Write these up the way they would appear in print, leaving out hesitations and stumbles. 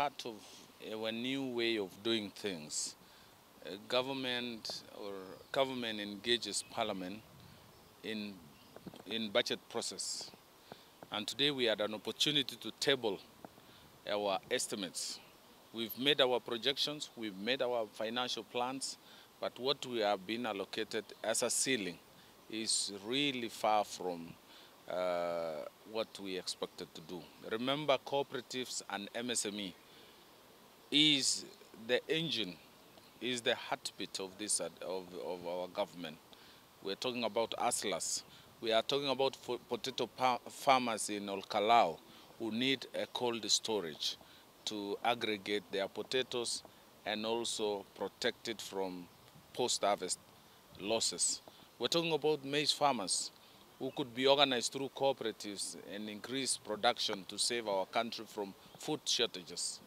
part of a new way of doing things. Government engages Parliament in budget process. And today we had an opportunity to table our estimates. We've made our projections, we've made our financial plans, but what we have been allocated as a ceiling is really far from what we expected to do. Remember, cooperatives and MSME is the engine, is the heartbeat of this of our government. We're talking about hustlers. We are talking about potato farmers in Olkalau who need a cold storage to aggregate their potatoes and also protect it from post-harvest losses. We're talking about maize farmers who could be organized through cooperatives and increase production to save our country from food shortages.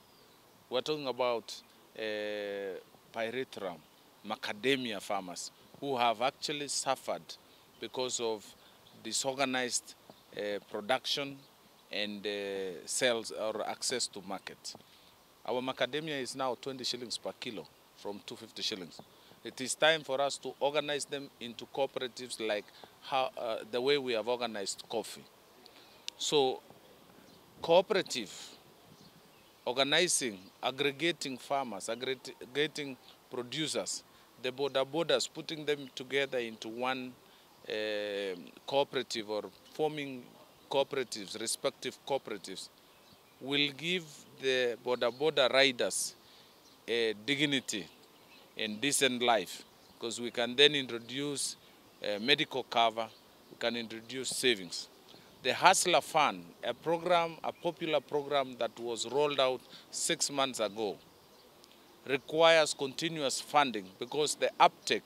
We're talking about pyrethrum, macadamia farmers who have actually suffered because of disorganized production and sales or access to market. Our macadamia is now 20 shillings per kilo from 250 shillings. It is time for us to organize them into cooperatives like the way we have organized coffee. So cooperative, organizing, aggregating farmers, aggregating producers, the borders, putting them together into one cooperative or forming cooperatives, respective cooperatives, will give the border riders a dignity and decent life, because we can then introduce medical cover, we can introduce savings. The Hustler Fund, a popular program that was rolled out 6 months ago, requires continuous funding because the uptake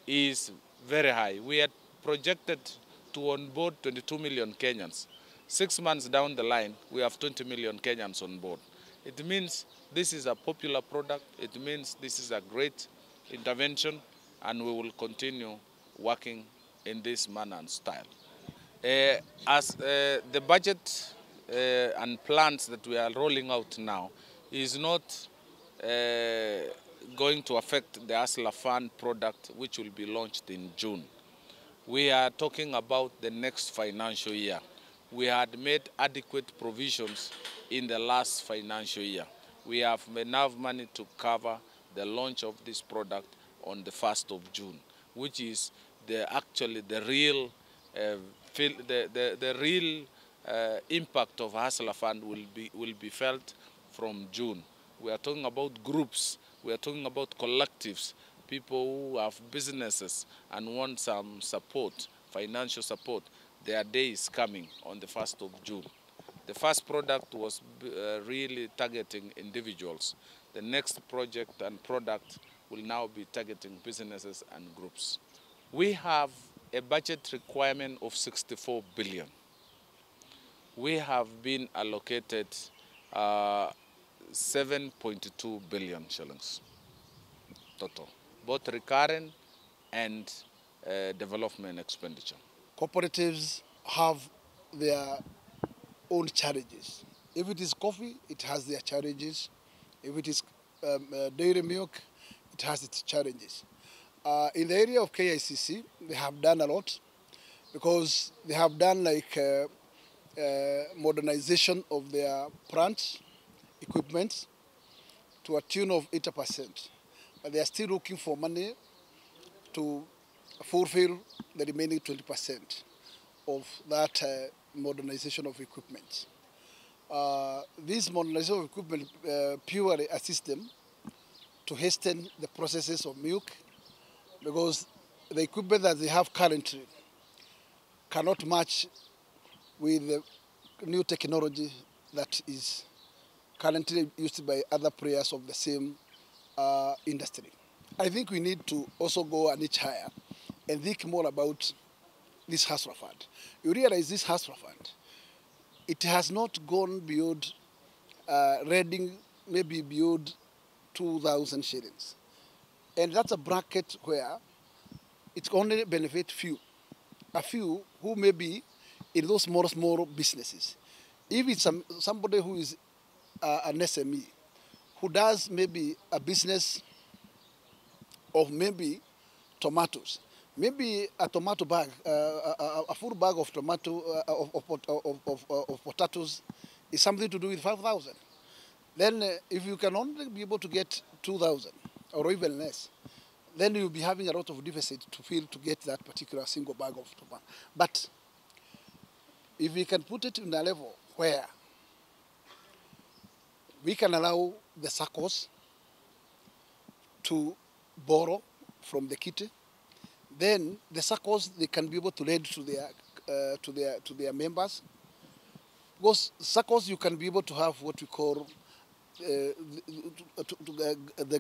is very high. We had projected to onboard 22 million Kenyans. 6 months down the line, we have 20 million Kenyans on board. It means this is a popular product. It means this is a great intervention, and we will continue working in this manner and style. As the budget and plans that we are rolling out now is not going to affect the Hustler Fund product, which will be launched in June. We are talking about the next financial year. We had made adequate provisions in the last financial year. We have enough money to cover the launch of this product on the 1st of June, which is actually the real impact of Hustler Fund will be felt from June. We are talking about groups, we are talking about collectives, people who have businesses and want some support, financial support. Their day is coming on the 1st of June. The first product was really targeting individuals. The next project and product will now be targeting businesses and groups. We have a budget requirement of 64 billion. We have been allocated 7.2 billion shillings total, both recurrent and development expenditure. Cooperatives have their own challenges. If it is coffee, it has their challenges. If it is dairy milk, it has its challenges. In the area of KICC, they have done a lot because they have done like modernization of their plants, equipment to a tune of 80%. But they are still looking for money to fulfill the remaining 20% of that modernization of equipment. This modernization of equipment purely assists them to hasten the processes of milk, because the equipment that they have currently cannot match with the new technology that is currently used by other players of the same industry. I think we need to also go an inch higher and think more about this Hustler Fund. You realize this Hustler Fund, it has not gone beyond Reading, maybe beyond 2,000 shillings. And that's a bracket where it only benefits a few who may be in those small businesses. If it's somebody who is an SME who does maybe a business of maybe tomatoes, maybe a tomato bag, a full bag of tomato of potatoes is something to do with 5,000. Then if you can only be able to get 2,000 or even less, then you'll be having a lot of deficit to get that particular single bag of tomato. But if we can put it in a level where we can allow the SACCOs to borrow from the kitty, then the SACCOs, they can be able to lend to their members. Because SACCOs, you can be able to have what we call the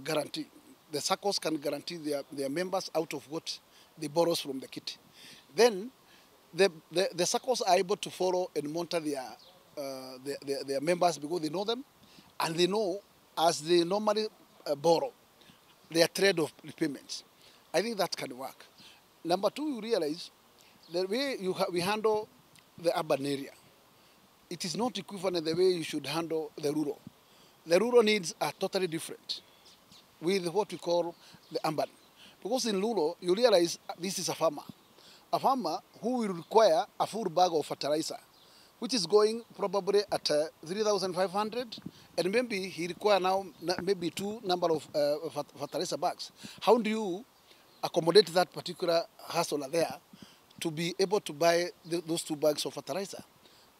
guarantee. The SACCOs can guarantee their members out of what they borrow from the kitty. Then the SACCOs are able to follow and monitor their members because they know them, and they know as they normally borrow their trade of repayments. I think that can work. Number two, you realize the way we handle the urban area, it is not equivalent the way you should handle the rural. The rural needs are totally different with what we call the urban. Because in rural, you realize this is a farmer who will require a full bag of fertilizer, which is going probably at 3,500, and maybe he require now maybe two number of fertilizer bags. How do you accommodate that particular hustler there to be able to buy those 2 bags of fertilizer?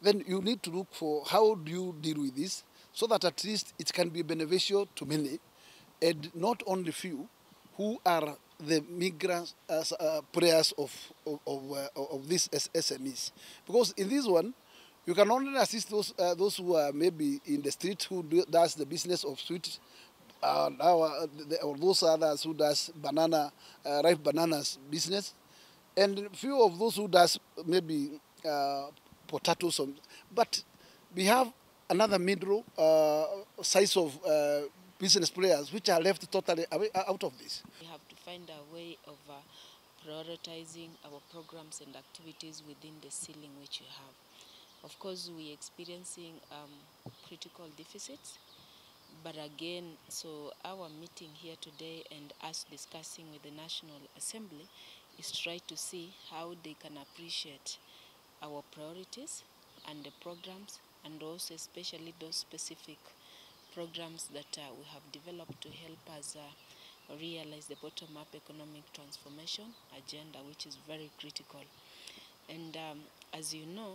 Then you need to look for how do you deal with this so that at least it can be beneficial to many and not only few who are the migrant players of these SMEs. Because in this one, you can only assist those who are maybe in the street who does the business of sweet, or those others who does ripe bananas business, and few of those who does maybe potatoes. But we have another middle size of business players which are left totally out of this. We have to find a way of prioritizing our programs and activities within the ceiling which we have. Of course, we're experiencing critical deficits, but again, so our meeting here today and us discussing with the National Assembly is try to see how they can appreciate our priorities and the programs, and also especially those specific programs that we have developed to help us realize the bottom-up economic transformation agenda, which is very critical. And as you know,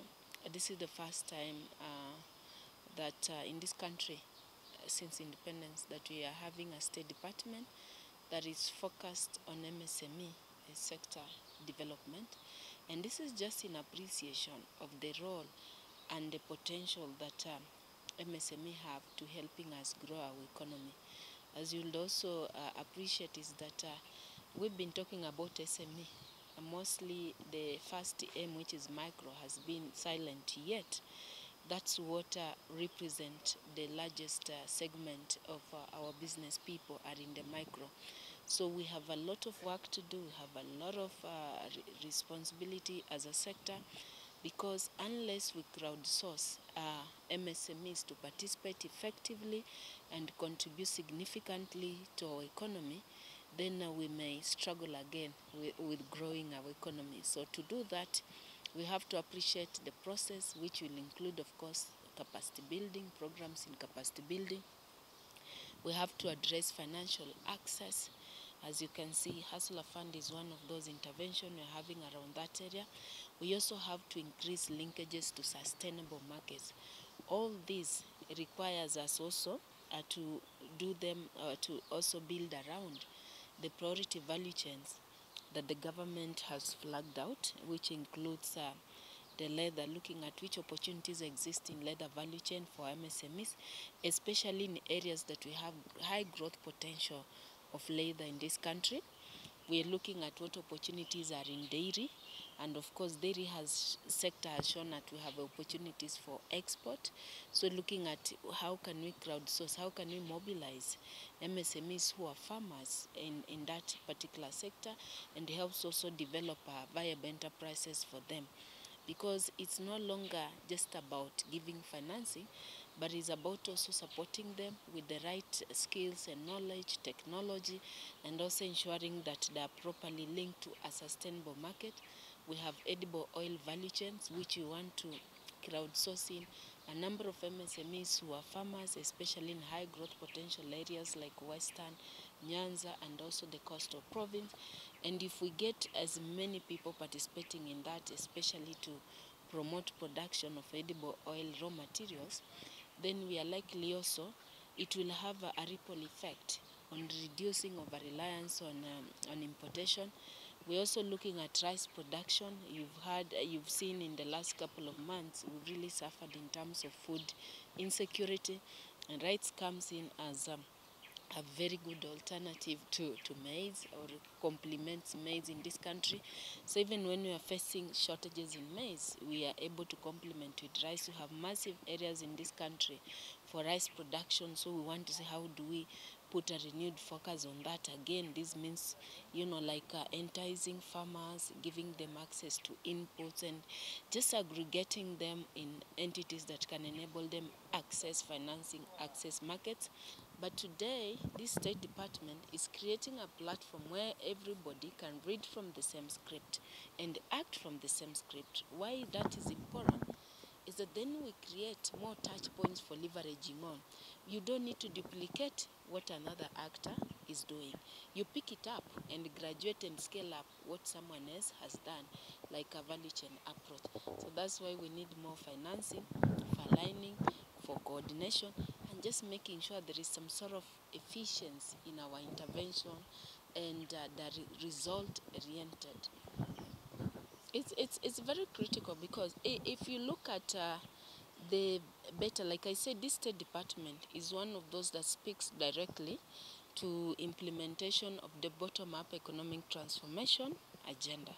this is the first time that in this country, since independence, that we are having a state department that is focused on MSME sector development. And this is just in appreciation of the role and the potential that MSME have to helping us grow our economy. As you'll also appreciate is that we've been talking about SME. Mostly the first aim, which is micro, has been silent yet. That's what represent the largest segment of our business people are in the micro. So we have a lot of work to do. We have a lot of responsibility as a sector, because unless we crowdsource MSMEs to participate effectively and contribute significantly to our economy, then we may struggle again with growing our economy. So to do that, we have to appreciate the process, which will include, of course, capacity building, programs in capacity building. We have to address financial access. As you can see, Hustler Fund is one of those interventions we're having around that area. We also have to increase linkages to sustainable markets. All this requires us also to do them, to also build around the priority value chains that the government has flagged out, which includes the leather, looking at which opportunities exist in leather value chain for MSMEs, especially in areas that we have high growth potential of leather in this country. We are looking at what opportunities are in dairy, and of course dairy sector has shown that we have opportunities for export. So looking at how can we crowdsource, how can we mobilize MSMEs who are farmers in that particular sector, and helps also develop viable enterprises for them. Because it's no longer just about giving financing, but it's about also supporting them with the right skills and knowledge, technology, and also ensuring that they are properly linked to a sustainable market. We have edible oil value chains, which we want to crowdsource in a number of MSMEs who are farmers, especially in high growth potential areas like Western, Nyanza, and also the coastal province. And if we get as many people participating in that, especially to promote production of edible oil raw materials, then we are likely also it will have a ripple effect on reducing over-reliance on importation. We're also looking at rice production. You've seen in the last couple of months, we've really suffered in terms of food insecurity, and rice comes in as a very good alternative to maize, or complements maize in this country. So even when we are facing shortages in maize, we are able to complement with rice. We have massive areas in this country for rice production, so we want to see how do we put a renewed focus on that. Again, this means, like enticing farmers, giving them access to inputs, and just aggregating them in entities that can enable them access financing, access markets. But today, this State Department is creating a platform where everybody can read from the same script and act from the same script. Why that is important is that then we create more touch points for leveraging on. You don't need to duplicate what another actor is doing. You pick it up and graduate and scale up what someone else has done, like a value chain approach. So that's why we need more financing, for aligning, for coordination, and just making sure there is some sort of efficiency in our intervention and result-oriented. It's very critical, because if you look at the better, like I said, this State Department is one of those that speaks directly to implementation of the bottom-up economic transformation agenda.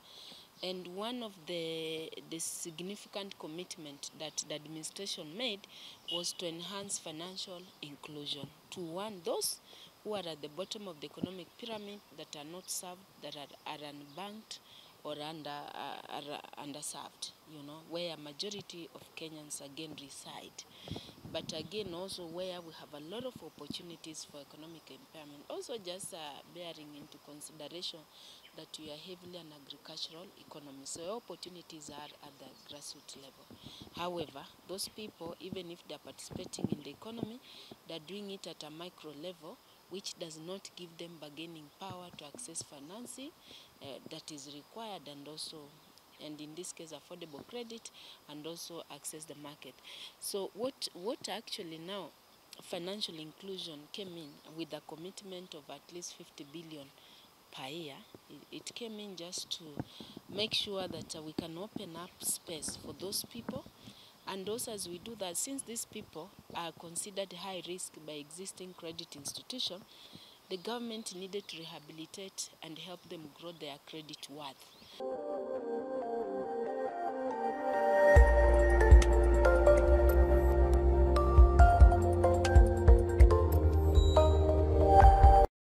And one of the significant commitment that the administration made was to enhance financial inclusion, to warn those who are at the bottom of the economic pyramid, that are not served, that are unbanked or underserved, where a majority of Kenyans again reside. But again, also where we have a lot of opportunities for economic empowerment. Also just bearing into consideration that we are heavily an agricultural economy, so opportunities are at the grassroots level. However, those people, even if they are participating in the economy, they are doing it at a micro level, which does not give them bargaining power to access financing that is required, and in this case affordable credit, and also access the market. So what actually now financial inclusion came in with a commitment of at least 50 billion per year. It came in just to make sure that we can open up space for those people. And also, as we do that, since these people are considered high risk by existing credit institutions, the government needed to rehabilitate and help them grow their credit worth.